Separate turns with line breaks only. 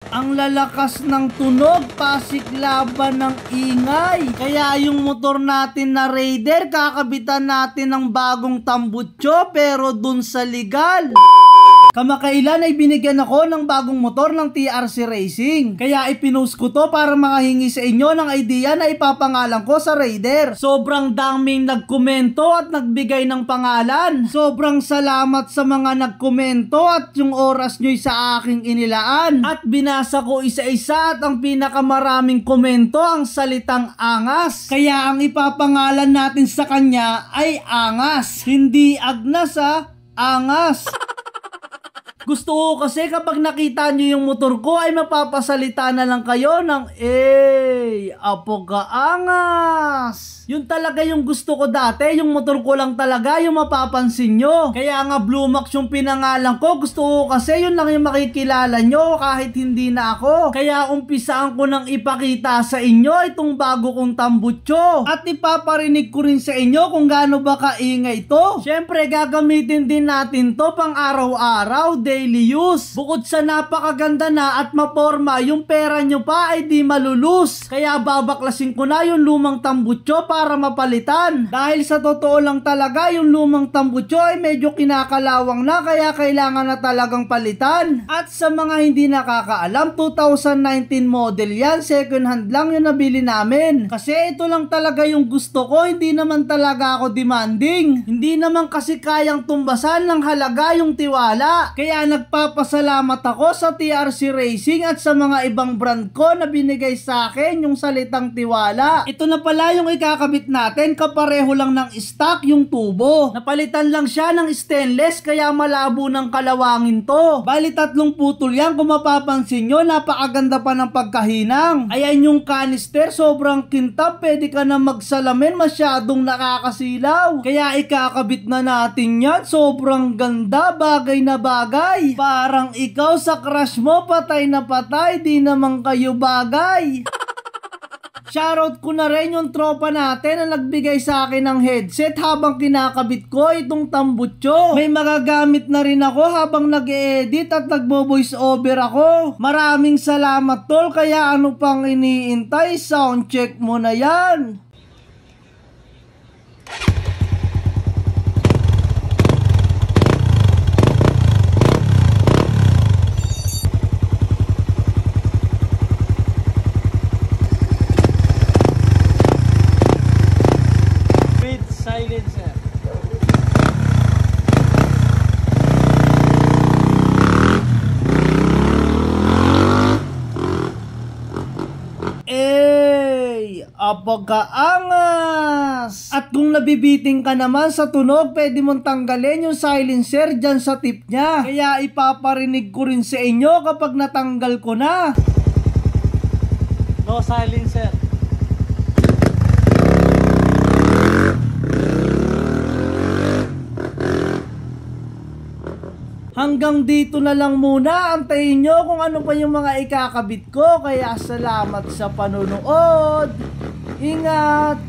Ang lalakas ng tunog, pasiklaban ng ingay. Kaya yung motor natin na Raider, kakabitan natin ng bagong tambutso pero dun sa legal. Kamakailan ay binigyan ako ng bagong motor ng TRC Racing. Kaya ipinost ko to para makahingi sa inyo ng idea na ipapangalan ko sa Raider. Sobrang daming nagkomento at nagbigay ng pangalan. Sobrang salamat sa mga nagkomento at yung oras nyo'y sa aking inilaan. At binasa ko isa-isa at ang pinakamaraming komento ang salitang angas. Kaya ang ipapangalan natin sa kanya ay Angas. Hindi Agnas Angas. Gusto ko kasi kapag nakita nyo yung motor ko ay mapapasalita na lang kayo ng Apoga Angas. Yun talaga yung gusto ko dati, yung motor ko lang talaga yung mapapansin nyo. Kaya nga Blue Max yung pinangalan ko, gusto ko kasi yun lang yung makikilala nyo kahit hindi na ako. Kaya umpisaan ko nang ipakita sa inyo itong bago kong tambutso. At ipaparinig ko rin sa inyo kung gaano ba kaingay ito. Syempre gagamitin din natin to pang araw-araw, daily use. Bukod sa napakaganda na at maporma, yung pera nyo pa ay di malulus. Kaya babaklasin ko na yung lumang tambutso para mapalitan. Dahil sa totoo lang talaga, yung lumang tambutso ay medyo kinakalawang na kaya kailangan na talagang palitan. At sa mga hindi nakakaalam, 2019 model yan, second hand lang yung nabili namin. Kasi ito lang talaga yung gusto ko, hindi naman talaga ako demanding. Hindi naman kasi kayang tumbasan ng halaga yung tiwala. Kaya nagpapasalamat ako sa TRC Racing at sa mga ibang brand ko na binigay sa akin yung salitang tiwala. Ito na pala yung ikakabit natin, kapareho lang ng stock yung tubo. Napalitan lang siya ng stainless kaya malabo ng kalawangin to. Bali 3 putol yan, kung mapapansin nyo, napakaganda pa ng pagkahinang. Ayan yung canister, sobrang kintab, pwede ka na magsalamin, masyadong nakakasilaw. Kaya ikakabit na natin yan, sobrang ganda, bagay na bagay. Parang ikaw sa crush mo, patay na patay, di naman kayo bagay. Shoutout ko na rin yung tropa natin na nagbigay sa akin ng headset habang kinakabit ko itong tambutso. May magagamit na rin ako habang nag-e-edit at nagbo-voice over ako. Maraming salamat tol, kaya ano pang iniintay, sound check mo na yan.
Silencer.
Apagkaangas! At kung nabibiting ka naman sa tunog, pwede mong tanggalin yung silencer dyan sa tip niya. Kaya ipaparinig ko rin sa inyo kapag natanggal ko na.
No silencer.
Hanggang dito na lang muna. Antayin nyo kung ano pa yung mga ikakabit ko. Kaya salamat sa panonood. Ingat!